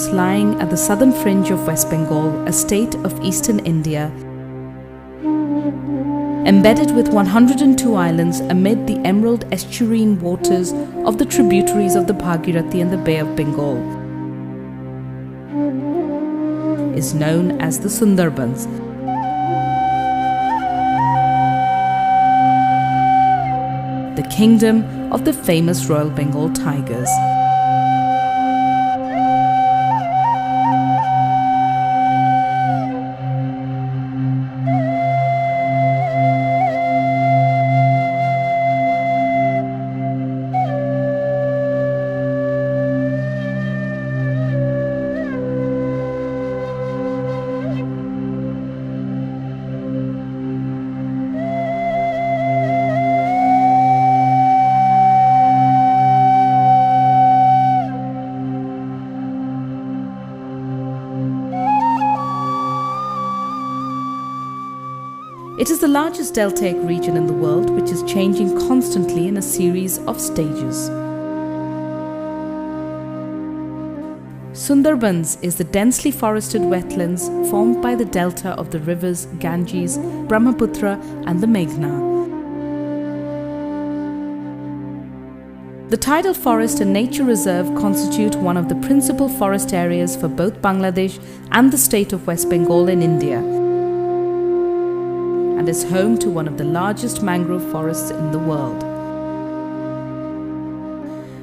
Sundarbans, lying at the southern fringe of West Bengal, a state of eastern India, embedded with 102 islands amid the emerald estuarine waters of the tributaries of the Bhagirathi and the Bay of Bengal, is known as the Sundarbans. The kingdom of the famous Royal Bengal tigers. It is the largest deltaic region in the world, which is changing constantly in a series of stages. Sundarbans is the densely forested wetlands formed by the delta of the rivers Ganges, Brahmaputra and the Meghna. The tidal forest and nature reserve constitute one of the principal forest areas for both Bangladesh and the state of West Bengal in India, and is home to one of the largest mangrove forests in the world.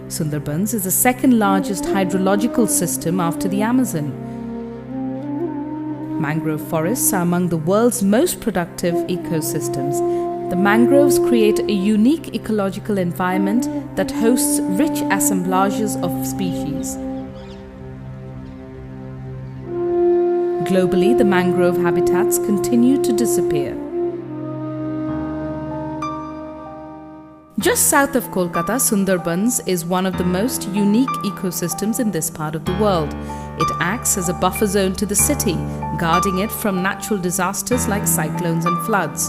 Sundarbans is the second largest hydrological system after the Amazon. Mangrove forests are among the world's most productive ecosystems. The mangroves create a unique ecological environment that hosts rich assemblages of species. Globally, the mangrove habitats continue to disappear. Just south of Kolkata, Sundarbans is one of the most unique ecosystems in this part of the world. It acts as a buffer zone to the city, guarding it from natural disasters like cyclones and floods.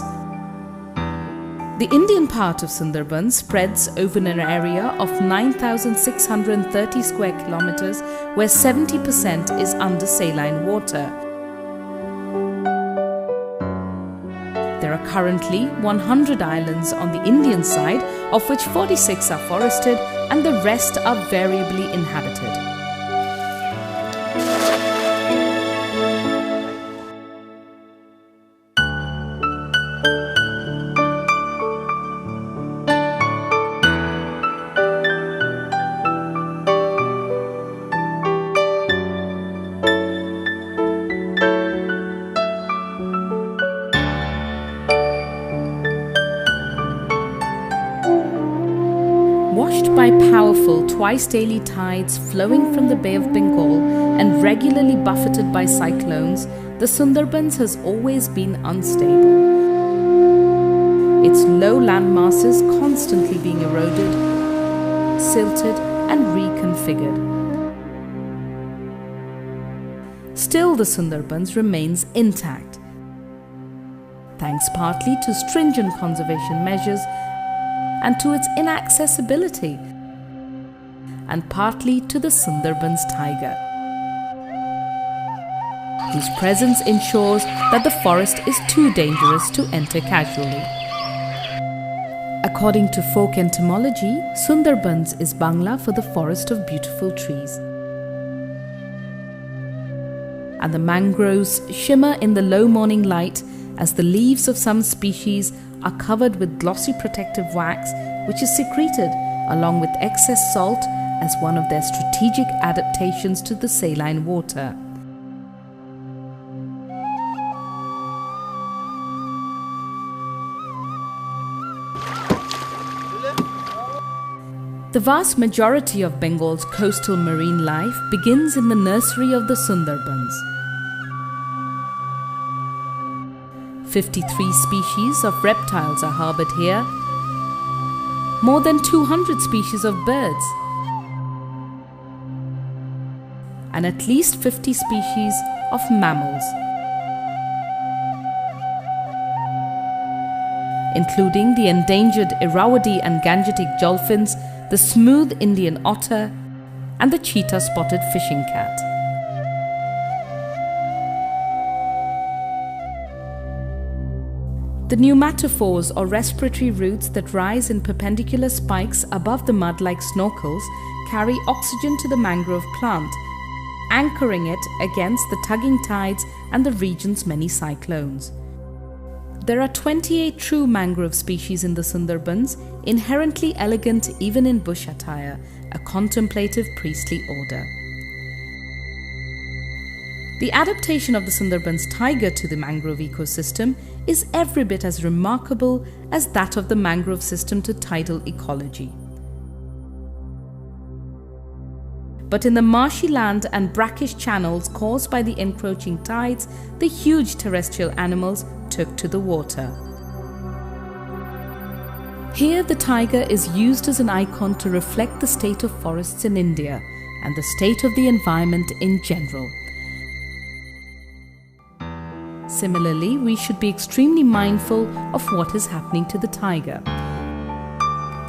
The Indian part of Sundarbans spreads over an area of 9,630 square kilometers, where 70% is under saline water. There are currently 100 islands on the Indian side, of which 46 are forested and the rest are variably inhabited. Washed by powerful twice-daily tides flowing from the Bay of Bengal and regularly buffeted by cyclones, the Sundarbans has always been unstable. Its low land masses constantly being eroded, silted and reconfigured. Still, the Sundarbans remains intact, thanks partly to stringent conservation measures and to its inaccessibility, and partly to the Sundarbans tiger, whose presence ensures that the forest is too dangerous to enter casually. According to folk entomology, Sundarbans is Bangla for the forest of beautiful trees. And the mangroves shimmer in the low morning light as the leaves of some species are covered with glossy protective wax, which is secreted along with excess salt as one of their strategic adaptations to the saline water. The vast majority of Bengal's coastal marine life begins in the nursery of the Sundarbans. 53 species of reptiles are harbored here, more than 200 species of birds, and at least 50 species of mammals, including the endangered Irrawaddy and Gangetic dolphins, the smooth Indian otter, and the cheetah-spotted fishing cat. The pneumatophores or respiratory roots that rise in perpendicular spikes above the mud like snorkels carry oxygen to the mangrove plant, anchoring it against the tugging tides and the region's many cyclones. There are 28 true mangrove species in the Sundarbans, inherently elegant even in bush attire, a contemplative priestly order. The adaptation of the Sundarbans tiger to the mangrove ecosystem is every bit as remarkable as that of the mangrove system to tidal ecology. But in the marshy land and brackish channels caused by the encroaching tides, the huge terrestrial animals took to the water. Here the tiger is used as an icon to reflect the state of forests in India and the state of the environment in general. Similarly, we should be extremely mindful of what is happening to the tiger.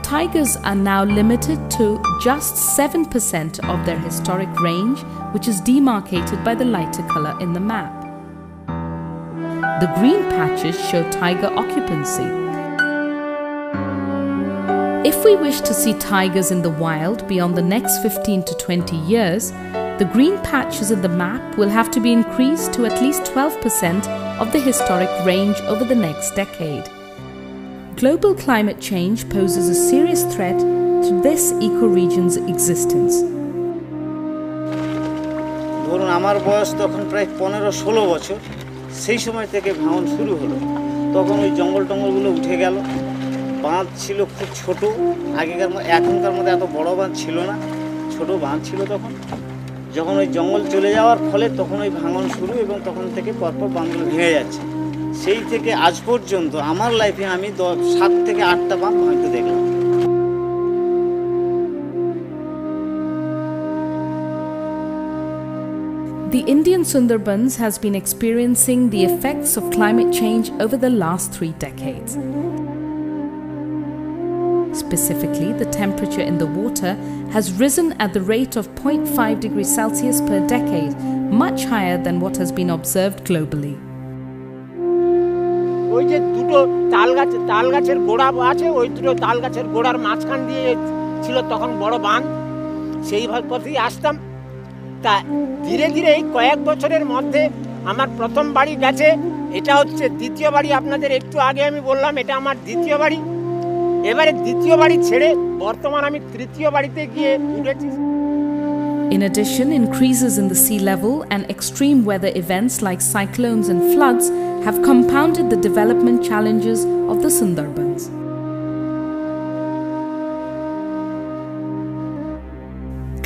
Tigers are now limited to just 7% of their historic range, which is demarcated by the lighter color in the map. The green patches show tiger occupancy. If we wish to see tigers in the wild beyond the next 15 to 20 years, the green patches in the map will have to be increased to at least 12% of the historic range over the next decade. Global climate change poses a serious threat to this ecoregion's existence. ধরুন আমার বয়স তখন প্রায় 15-16 বছর, সেই সময় থেকে ভাঙন শুরু হলো। তখন ওই জঙ্গল-টঙ্গলগুলো উঠে গেল। বাঁধ ছিল খুব ছোট, এখনকার মধ্যে এত বড় বাঁধ ছিল না, ছোট বাঁধ ছিল তখন। যখন ওই জঙ্গল চলে যাওয়ার ফলে তখন ওই ভাঙন শুরু এবং তখন থেকে পরপর বাঁধগুলো ভেঙে যাচ্ছে। সেই থেকে আজ পর্যন্ত আমার লাইফে আমি 7 থেকে 8টা বাঁধ ভাঙতে দেখলাম। The Indian Sundarbans has been experiencing the effects of climate change over the last 3 decades. Specifically, the temperature in the water has risen at the rate of 0.5 degrees Celsius per decade, much higher than what has been observed globally. ওই যে দুটো তাল গাছের গোড়া আছে, ওই দুটো তাল গাছের গোড়ার মাঝখান দিয়ে ছিল তখন বড় বাঁধ, সেই পথেই আসতাম। তা ধীরে ধীরে এই কয়েক বছরের মধ্যে আমার প্রথম বাড়ি গেছে, এটা হচ্ছে দ্বিতীয় বাড়ি। আপনাদের একটু আগে আমি বললাম এটা আমার দ্বিতীয় বাড়ি। এবারে দ্বিতীয় বাড়ি ছেড়ে বর্তমান আমি তৃতীয় বাড়িতে গিয়ে উঠেছি। In addition, increases in the sea level and extreme weather events like cyclones and floods have compounded the development challenges of the Sundarbans.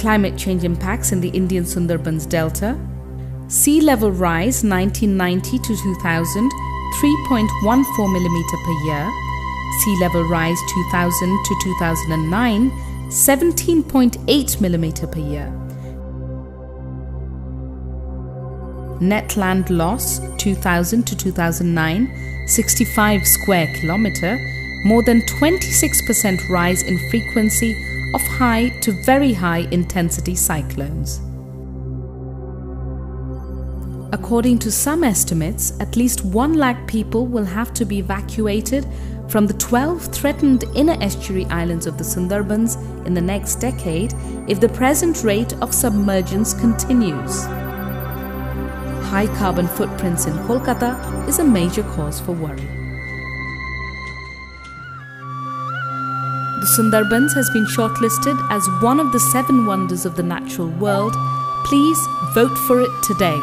Climate change impacts in the Indian Sundarbans Delta. Sea level rise 1990 to 2000, 3.14 mm per year. Sea level rise 2000 to 2009, 17.8 mm per year. Net land loss 2000 to 2009, 65 square kilometre, more than 26% rise in frequency of high to very high intensity cyclones. According to some estimates, at least 1 lakh people will have to be evacuated from the 12 threatened inner estuary islands of the Sundarbans in the next decade if the present rate of submergence continues. High carbon footprints in Kolkata is a major cause for worry. The Sundarbans has been shortlisted as one of the 7 wonders of the natural world. Please vote for it today.